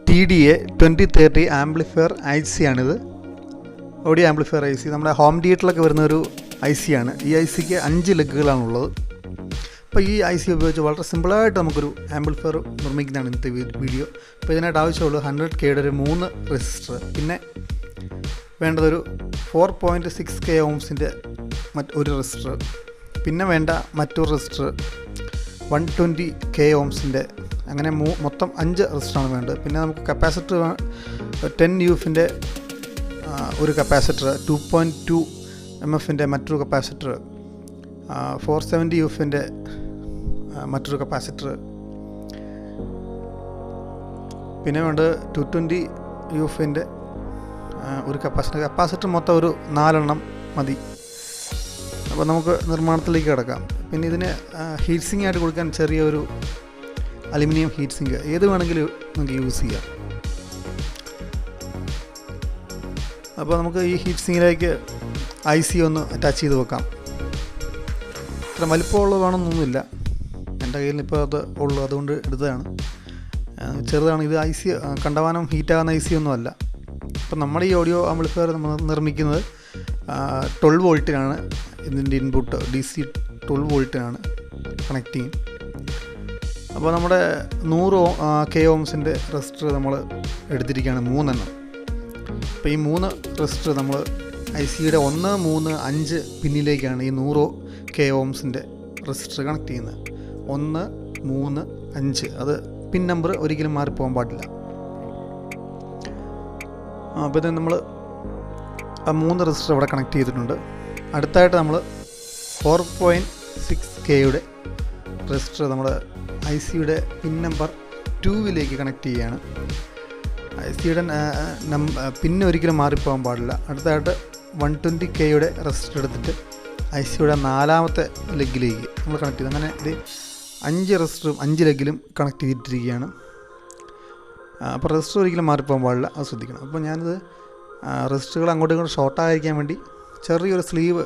TDA 2030 amplifier IC ആണിത്. Audio amplifier IC നമ്മുടെ home തിയേറ്ററിലൊക്കെ വരുന്നൊരു IC ആണ്. ഈ ICക്ക് 5 ലെഗുകളാണുള്ളത്. അപ്പോൾ ഈ IC ഉപയോഗിച്ച് വളരെ സിമ്പിളായിട്ട് നമുക്കൊരു ആംപ്ലിഫയർ നിർമ്മിക്കുന്നതാണ് ഇന്നത്തെ വീഡിയോ. അപ്പോൾ ഇതിനായിട്ട് ആവശ്യമുള്ളൂ 100K ഒരു 3 റെസിസ്റ്റർ, പിന്നെ വേണ്ടതൊരു 4.6K ഓംസിൻ്റെ ഒരു റെസിസ്റ്റർ, പിന്നെ വേണ്ട മറ്റൊരു റെസിസ്റ്റർ 120K ഓംസിൻ്റെ, അങ്ങനെ മൊത്തം 5 റെസിസ്റ്ററാണ് വേണ്ടത്. പിന്നെ നമുക്ക് കപ്പാസിറ്റർ 10 UFിൻ്റെ ഒരു കപ്പാസിറ്റർ, 2.2 MFിൻ്റെ മറ്റൊരു കപ്പാസിറ്റർ, 470 UFിൻ്റെ മറ്റൊരു കപ്പാസിറ്റർ, പിന്നെ വേണ്ടത് 220 UFിൻ്റെ ഒരു കപ്പാസിറ്റർ മൊത്തം ഒരു 4 എണ്ണം മതി. അപ്പോൾ നമുക്ക് നിർമ്മാണത്തിലേക്ക് കിടക്കാം. പിന്നെ ഇതിന് ഹീറ്റ് സിങ്ക് ആയിട്ട് കൊടുക്കാൻ ചെറിയൊരു അലുമിനിയം ഹീറ്റ് സിങ്ക് ഏത് വേണമെങ്കിലും നമുക്ക് യൂസ് ചെയ്യാം. അപ്പോൾ നമുക്ക് ഈ ഹീറ്റ് സിങ്കിലേക്ക് IC ഒന്ന് അറ്റാച്ച് ചെയ്ത് വെക്കാം. ഇത്ര വലിപ്പമുള്ളത് വേണമെന്നൊന്നുമില്ല, എൻ്റെ കയ്യിൽ ഇപ്പോൾ അത് ഉള്ളൂ, അതുകൊണ്ട് എടുത്തതാണ്. ചെറുതാണ് ഇത്. IC കണ്ടമാനം ഹീറ്റാകുന്ന IC ഒന്നും അല്ല. അപ്പോൾ നമ്മുടെ ഈ ഓഡിയോ ആംപ്ലിഫയർ നമ്മൾ നിർമ്മിക്കുന്നത് 12 വോൾട്ടിനാണ്. ഇതിൻ്റെ ഇൻപുട്ട് DC 12 വോൾട്ടിനാണ് കണക്റ്റിങ്. അപ്പോൾ നമ്മുടെ 100K ഓംസിൻ്റെ റെസിസ്റ്റർ നമ്മൾ എടുത്തിരിക്കുകയാണ് 3 എണ്ണം. അപ്പോൾ ഈ 3 റെസിസ്റ്റർ നമ്മൾ ICയുടെ 1, 3, 5 പിന്നിലേക്കാണ് ഈ 100K ഓംസിൻ്റെ റെസിസ്റ്റർ കണക്ട് ചെയ്യുന്നത്. 1, 3, 5 അത് പിൻ നമ്പർ ഒരിക്കലും മാറിപ്പോകാൻ പാടില്ല. അപ്പോൾ ഇത് നമ്മൾ ആ 3 റെസിസ്റ്റർ ഇവിടെ കണക്ട് ചെയ്തിട്ടുണ്ട്. അടുത്തായിട്ട് നമ്മൾ 4.6Kയുടെ റെസിസ്റ്റർ നമ്മൾ ICയുടെ പിൻ നമ്പർ 2വിലേക്ക് കണക്ട് ചെയ്യുകയാണ്. ICയുടെ പിന്ന് ഒരിക്കലും മാറിപ്പോകാൻ പാടില്ല. അടുത്തായിട്ട് 120Kയുടെ റെസിസ്റ്റർ എടുത്തിട്ട് ICയുടെ 4ാമത്തെ ലെഗിലേക്ക് നമ്മൾ കണക്ട് ചെയ്ത്, അങ്ങനെ ഇത് 5 റെസിസ്റ്ററും 5 ലെഗിലും കണക്ട് ചെയ്തിട്ടിരിക്കുകയാണ്. അപ്പോൾ റെസിസ്റ്റർ ഒരിക്കലും മാറിപ്പോകാൻ പാടില്ല, അത് ശ്രദ്ധിക്കണം. അപ്പോൾ ഞാനിത് റെസിസ്റ്ററുകൾ അങ്ങോട്ടും ഇങ്ങോട്ടും ഷോർട്ടായിരിക്കാൻ വേണ്ടി ചെറിയൊരു സ്ലീവ്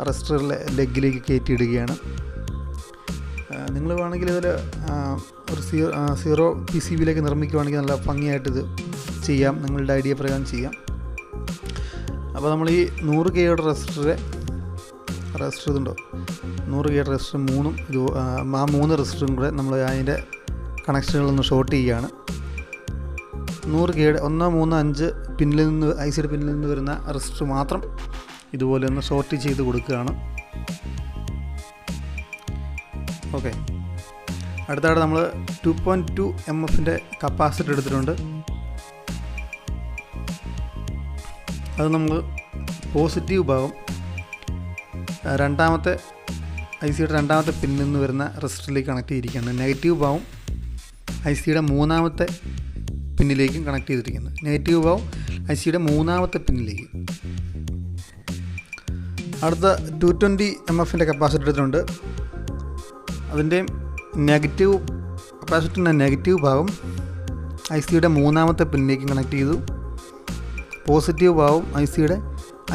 റെസിസ്റ്ററിലെ ലെഗിലേക്ക് കയറ്റിയിടുകയാണ്. നിങ്ങൾ വേണമെങ്കിൽ ഇതിൽ ഒരു 0 PCBയിലേക്ക് നിർമ്മിക്കുകയാണെങ്കിൽ നല്ല ഭംഗിയായിട്ടിത് ചെയ്യാം, നിങ്ങളുടെ ഐഡിയ പ്രകാരം ചെയ്യാം. അപ്പോൾ നമ്മൾ ഈ 100Kയുടെ റെസിസ്റ്റർ ഇതുണ്ടോ, 100Kയുടെ റെസിസ്റ്റർ 3 ആ 3 റെസിസ്റ്ററും കൂടെ നമ്മൾ അതിൻ്റെ കണക്ഷനുകളൊന്ന് ഷോർട്ട് ചെയ്യുകയാണ്. 100Kയുടെ 1, 3, 5 പിന്നിൽ നിന്ന് ICയുടെ പിന്നിൽ നിന്ന് വരുന്ന റെസിസ്റ്റർ മാത്രം ഇതുപോലെ ഒന്ന് ഷോർട്ട് ചെയ്ത് കൊടുക്കുകയാണ്. ഓക്കെ. അടുത്തായിട്ട് നമ്മൾ 2.2 MFിൻ്റെ കപ്പാസിറ്റർ എടുത്തിട്ടുണ്ട്. അത് നമ്മൾ പോസിറ്റീവ് ഭാഗം ICയുടെ 2ാമത്തെ പിന്നിൽ നിന്ന് വരുന്ന റെസിസ്റ്ററിലേക്ക് കണക്ട് ചെയ്തിരിക്കുകയാണ്. നെഗറ്റീവ് ഭാഗം ICയുടെ 3ാമത്തെ പിന്നിലേക്കും കണക്ട് ചെയ്തിരിക്കുന്നത്. നെഗറ്റീവ് ഭാഗം ICയുടെ 3ാമത്തെ പിന്നിലേക്ക്. അടുത്ത 220 MFിൻ്റെ കപ്പാസിറ്റർ എടുത്തിട്ടുണ്ട്. അതിൻ്റെ കപ്പാസിറ്ററിൻ്റെ നെഗറ്റീവ് ഭാഗം ICയുടെ 3ാമത്തെ പിന്നിലേക്കും കണക്ട് ചെയ്തു. പോസിറ്റീവ് ഭാഗം ICയുടെ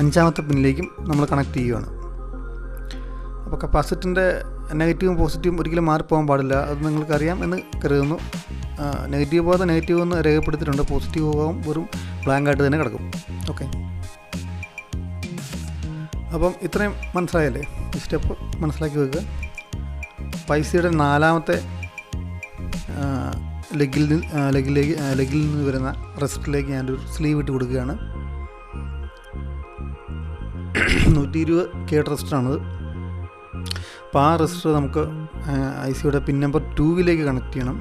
5ാമത്തെ പിന്നിലേക്കും നമ്മൾ കണക്ട് ചെയ്യുകയാണ്. അപ്പോൾ കപ്പാസിറ്ററിൻ്റെ നെഗറ്റീവും പോസിറ്റീവും ഒരിക്കലും മാറിപ്പോകാൻ പാടില്ല, അത് നിങ്ങൾക്കറിയാം എന്ന് കരുതുന്നു. നെഗറ്റീവ് ഭാഗത്ത് നെഗറ്റീവ് എന്ന് രേഖപ്പെടുത്തിയിട്ടുണ്ട്, പോസിറ്റീവ് ഭാഗം വെറും ബ്ലാങ്കായിട്ട് തന്നെ കിടക്കും. ഓക്കെ. അപ്പം ഇത്രയും മനസ്സിലായല്ലേ? ഈ സ്റ്റെപ്പ് മനസ്സിലാക്കി വെക്കുക. ICയുടെ 4ാമത്തെ ലെഗിൽ നിന്ന് വരുന്ന റെസിസ്റ്ററിലേക്ക് ഞാനൊരു സ്ലീവ് ഇട്ട് കൊടുക്കുകയാണ്. 120K റെസിസ്റ്ററാണത്. അപ്പോൾ ആ റെസിസ്റ്റർ നമുക്ക് ICയുടെ പിൻ നമ്പർ 2വിലേക്ക് കണക്ട് ചെയ്യണം.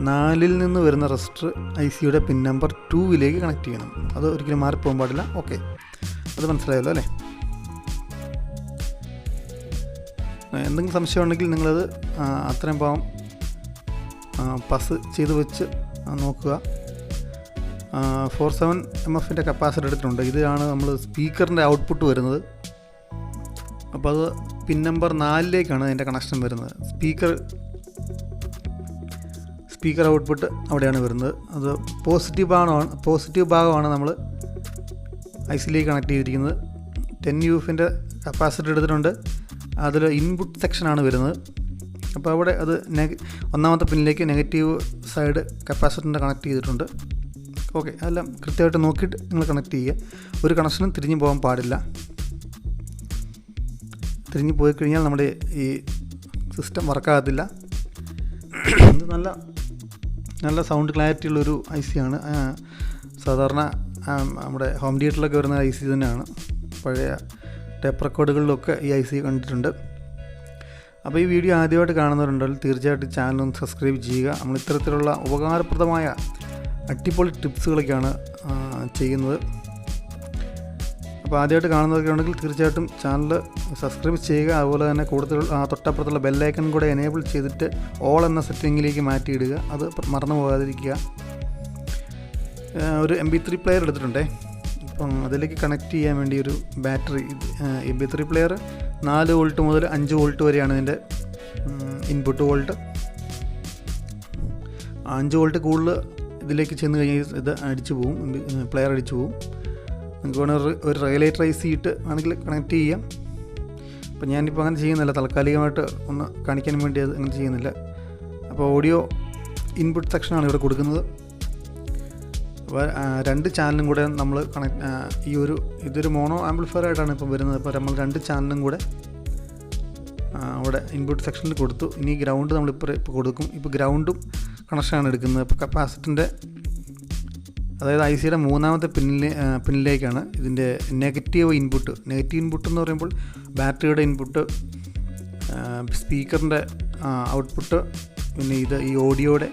4ൽ നിന്ന് വരുന്ന റെസിസ്റ്റർ ICയുടെ പിൻ നമ്പർ 2വിലേക്ക് കണക്ട് ചെയ്യണം. അത് ഒരിക്കലും മാറിപ്പോകാൻ പാടില്ല. ഓക്കെ, അത് മനസ്സിലായല്ലോ അല്ലേ? എന്തെങ്കിലും സംശയം ഉണ്ടെങ്കിൽ നിങ്ങളത് അത്രയും ഭാഗം പസ് ചെയ്ത് വെച്ച് നോക്കുക. 47 MFിൻ്റെ കപ്പാസിറ്റർ എടുത്തിട്ടുണ്ട്. ഇതാണ് നമ്മൾ സ്പീക്കറിൻ്റെ ഔട്ട്പുട്ട് വരുന്നത്. അപ്പോൾ അത് പിൻ നമ്പർ 4ലേക്കാണ് അതിൻ്റെ കണക്ഷൻ വരുന്നത്. സ്പീക്കർ ഔട്ട്പുട്ട് അവിടെയാണ് വരുന്നത്. അത് പോസിറ്റീവ് ഭാഗമാണ് നമ്മൾ ICയിലേക്ക് കണക്ട് ചെയ്തിരിക്കുന്നത്. 10 UFിൻ്റെ കപ്പാസിറ്റർ എടുത്തിട്ടുണ്ട്. അതിൽ ഇൻപുട്ട് സെക്ഷനാണ് വരുന്നത്. അപ്പോൾ അവിടെ അത് ഒന്നാമത്തെ പിന്നിലേക്ക് നെഗറ്റീവ് സൈഡ് കപ്പാസിറ്ററിൻ്റെ കണക്ട് ചെയ്തിട്ടുണ്ട്. ഓക്കെ, അതെല്ലാം കൃത്യമായിട്ട് നോക്കിയിട്ട് നിങ്ങൾ കണക്ട് ചെയ്യുക. ഒരു കണക്ഷനും തിരിഞ്ഞു പോകാൻ പാടില്ല. തിരിഞ്ഞു പോയി കഴിഞ്ഞാൽ നമ്മുടെ ഈ സിസ്റ്റം വർക്കാകത്തില്ല. ഇത് നല്ല സൗണ്ട് ക്ലാരിറ്റി ഉള്ളൊരു IC ആണ്. സാധാരണ നമ്മുടെ ഹോം തിയേറ്ററിലൊക്കെ വരുന്ന IC തന്നെയാണ്. പഴയ ടേപ്പ് റെക്കോർഡുകളിലൊക്കെ ഈ IC കണ്ടിട്ടുണ്ട്. അപ്പോൾ ഈ വീഡിയോ ആദ്യമായിട്ട് കാണുന്നവരുണ്ടെങ്കിൽ തീർച്ചയായിട്ടും ചാനലൊന്ന് സബ്സ്ക്രൈബ് ചെയ്യുക. നമ്മൾ ഇത്തരത്തിലുള്ള ഉപകാരപ്രദമായ അടിപൊളി ടിപ്സുകളൊക്കെയാണ് ചെയ്യുന്നത്. അപ്പോൾ ആദ്യമായിട്ട് കാണുന്നവരൊക്കെ ഉണ്ടെങ്കിൽ തീർച്ചയായിട്ടും ചാനൽ സബ്സ്ക്രൈബ് ചെയ്യുക. അതുപോലെ തന്നെ കൂടുതൽ തൊട്ടപ്പുറത്തുള്ള ബെല്ലൈക്കൺ കൂടെ എനേബിൾ ചെയ്തിട്ട് ഓൾ എന്ന സെറ്റിങ്ങിലേക്ക് മാറ്റിയിടുക. അത് മറന്നു പോകാതിരിക്കുക. ഒരു MP3 പ്ലെയർ എടുത്തിട്ടുണ്ടേ. അപ്പം അതിലേക്ക് കണക്ട് ചെയ്യാൻ വേണ്ടി ഒരു ബാറ്ററി. MP3 പ്ലെയർ 4 വോൾട്ട് മുതൽ 5 വോൾട്ട് വരെയാണ് ഇതിൻ്റെ ഇൻപുട്ട് വോൾട്ട്. 5 വോൾട്ട് കൂടുതൽ ഇതിലേക്ക് ചെന്ന് കഴിഞ്ഞാൽ ഇത് അടിച്ചു പോവും, പ്ലെയർ അടിച്ചു പോവും. നിങ്ങൾക്ക് വേണമെങ്കിൽ ഒരു റെഗുലേറ്റർ IC ഇട്ട് ആണെങ്കിൽ കണക്ട് ചെയ്യാം. അപ്പോൾ ഞാനിപ്പോൾ അങ്ങനെ ചെയ്യുന്നില്ല, താൽക്കാലികമായിട്ട് ഒന്ന് കാണിക്കാൻ വേണ്ടി അത് അങ്ങനെ ചെയ്യുന്നില്ല. അപ്പോൾ ഓഡിയോ ഇൻപുട്ട് സെക്ഷനാണ് ഇവിടെ കൊടുക്കുന്നത്. അപ്പോൾ 2 ചാനലും കൂടെ നമ്മൾ ഇതൊരു മോണോ ആംപ്ലിഫയർ ആയിട്ടാണ് ഇപ്പോൾ വരുന്നത്. അപ്പോൾ നമ്മൾ 2 ചാനലും കൂടെ അവിടെ ഇൻപുട്ട് സെക്ഷനിൽ കൊടുത്തു. ഇനി ഗ്രൗണ്ട് നമ്മളിപ്പോൾ കൊടുക്കും. ഇപ്പോൾ ഗ്രൗണ്ടും കണക്ഷനാണ് എടുക്കുന്നത്. ഇപ്പോൾ കപ്പാസിറ്ററിൻ്റെ, അതായത് ICയുടെ മൂന്നാമത്തെ പിന്നിലേക്കാണ് ഇതിൻ്റെ നെഗറ്റീവ് ഇൻപുട്ട് എന്ന് പറയുമ്പോൾ ബാറ്ററിയുടെ ഇൻപുട്ട്, സ്പീക്കറിൻ്റെ ഔട്ട്പുട്ട്, പിന്നെ ഈ ഓഡിയോയുടെ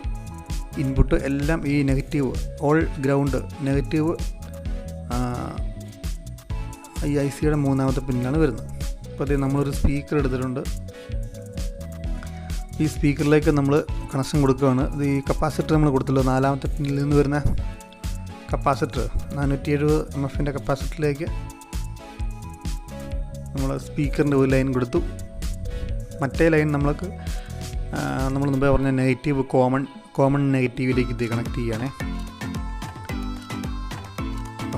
ഇൻപുട്ട് എല്ലാം ഈ നെഗറ്റീവ് ഓൾ ഗ്രൗണ്ട് നെഗറ്റീവ് ഈ ICയുടെ മൂന്നാമത്തെ പിന്നിലാണ് വരുന്നത്. അപ്പോൾ അതേ നമ്മളൊരു സ്പീക്കർ എടുത്തിട്ടുണ്ട്. ഈ സ്പീക്കറിലേക്ക് നമ്മൾ കണക്ഷൻ കൊടുക്കുകയാണ്. ഇത് ഈ കപ്പാസിറ്റർ നമ്മൾ കൊടുത്തല്ലോ, 4ാമത്തെ പിന്നിൽ നിന്ന് വരുന്ന കപ്പാസിറ്റർ 470 mFൻ്റെ കപ്പാസിറ്ററിലേക്ക് നമ്മൾ സ്പീക്കറിൻ്റെ ഒരു ലൈൻ കൊടുത്തു. മറ്റേ ലൈൻ നമ്മൾ മുമ്പേ പറഞ്ഞ നെഗറ്റീവ് കോമൺ നെഗറ്റീവിലേക്ക് ഇത് കണക്ട് ചെയ്യുകയാണേ.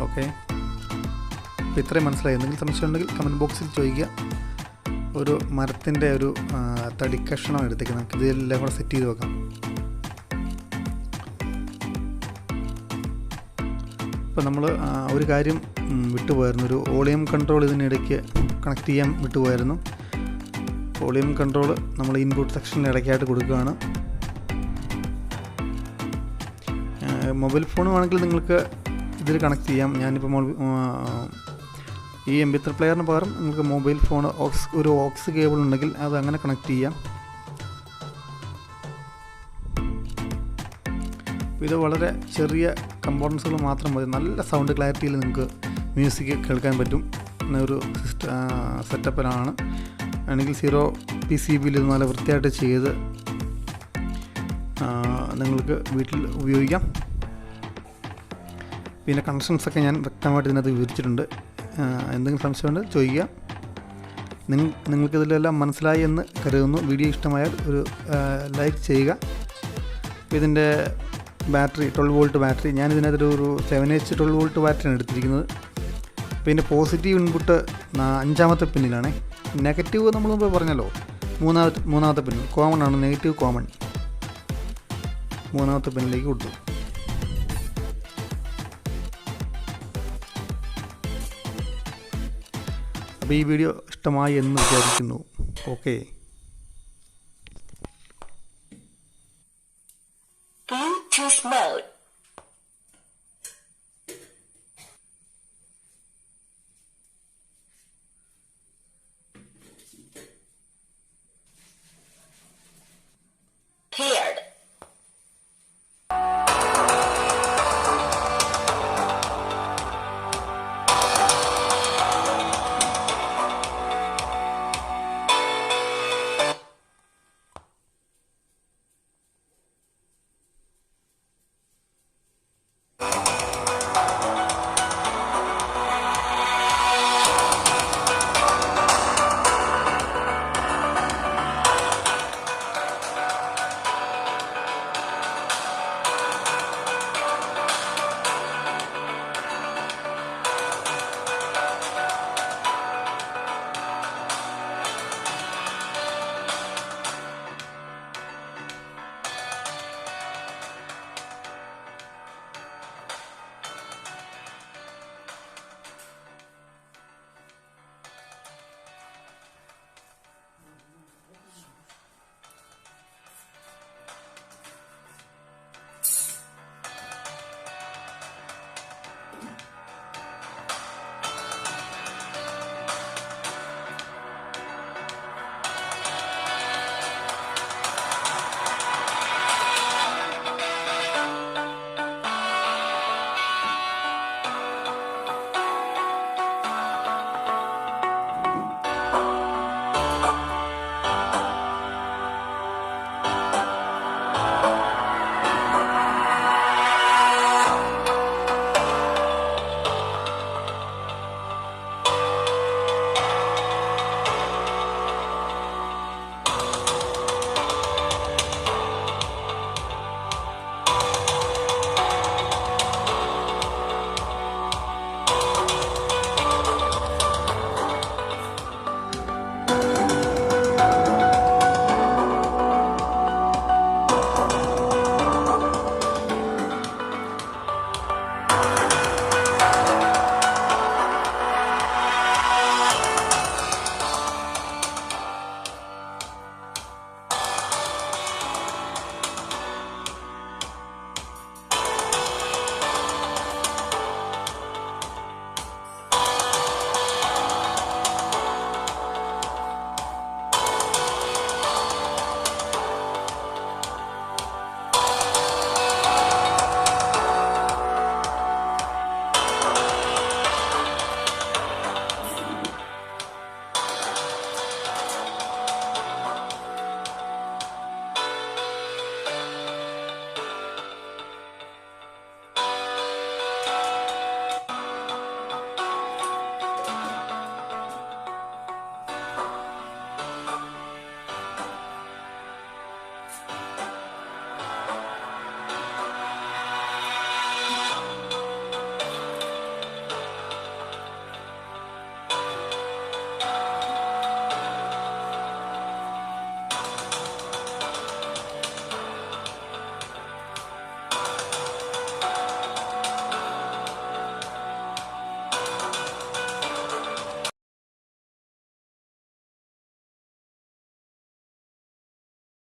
ഓക്കെ, അപ്പോൾ ഇത്രയും മനസ്സിലായി. എന്തെങ്കിലും സംശയം ഉണ്ടെങ്കിൽ കമൻറ്റ് ബോക്സിൽ ചോദിക്കുക. ഒരു മരത്തിൻ്റെ ഒരു തടിക്കഷ്ണം എടുത്തേക്ക് നമുക്ക് ഇതെല്ലാം കൂടെ സെറ്റ് ചെയ്ത് വെക്കാം. ഇപ്പോൾ നമ്മൾ ഒരു കാര്യം വിട്ടുപോയായിരുന്നു. ഒരു വോളിയം കൺട്രോൾ ഇതിനിടയ്ക്ക് കണക്ട് ചെയ്യാൻ വിട്ടുപോയായിരുന്നു. വോളിയം കൺട്രോൾ നമ്മൾ ഇൻപുട്ട് സെക്ഷനിൽ ഇടയ്ക്കായിട്ട് കൊടുക്കുകയാണ്. മൊബൈൽ ഫോണുമാണെങ്കിൽ നിങ്ങൾക്ക് ഇതിൽ കണക്ട് ചെയ്യാം. ഞാനിപ്പോൾ ഈ MP3 പ്ലെയറിന് പകരം നിങ്ങൾക്ക് മൊബൈൽ ഫോൺ ഒരു ഓക്സ് കേബിൾ ഉണ്ടെങ്കിൽ അത് അങ്ങനെ കണക്ട് ചെയ്യാം. ഇത് വളരെ ചെറിയ കമ്പോണൻസുകൾ മാത്രം മതി. നല്ല സൗണ്ട് ക്ലാരിറ്റിയിൽ നിങ്ങൾക്ക് മ്യൂസിക് കേൾക്കാൻ പറ്റും. ഒരു സെറ്റപ്പിലാണ് ആണെങ്കിൽ 0 PCBയിൽ ഇത് നല്ല വൃത്തിയായിട്ട് ചെയ്ത് നിങ്ങൾക്ക് വീട്ടിൽ ഉപയോഗിക്കാം. പിന്നെ കണക്ഷൻസൊക്കെ ഞാൻ വ്യക്തമായിട്ട് ഇതിനകത്ത് വിവരിച്ചിട്ടുണ്ട്. എന്തെങ്കിലും സംശയമുണ്ട് ചോദിക്കുക. നിങ്ങൾക്കിതിലെല്ലാം മനസ്സിലായി എന്ന് കരുതുന്നു. വീഡിയോ ഇഷ്ടമായാൽ ഒരു ലൈക്ക് ചെയ്യുക. ഇതിൻ്റെ ബാറ്ററി 12 വോൾട്ട് ബാറ്ററി, ഞാനിതിനകത്തൊരു 7H 12 വോൾട്ട് ബാറ്ററിയാണ് എടുത്തിരിക്കുന്നത്. പിന്നെ പോസിറ്റീവ് ഇൻപുട്ട് 5ാമത്തെ പിന്നിലാണ്. നെഗറ്റീവ് നമ്മൾ മുമ്പ് പറഞ്ഞല്ലോ, മൂന്നാമത്തെ പിന്നിൽ കോമൺ ആണ്. നെഗറ്റീവ് കോമൺ 3ാമത്തെ പിന്നിലേക്ക് കൊടുത്തു. അപ്പോൾ ഈ വീഡിയോ ഇഷ്ടമായി എന്ന് വിചാരിക്കുന്നു. Okay, Bluetooth mode.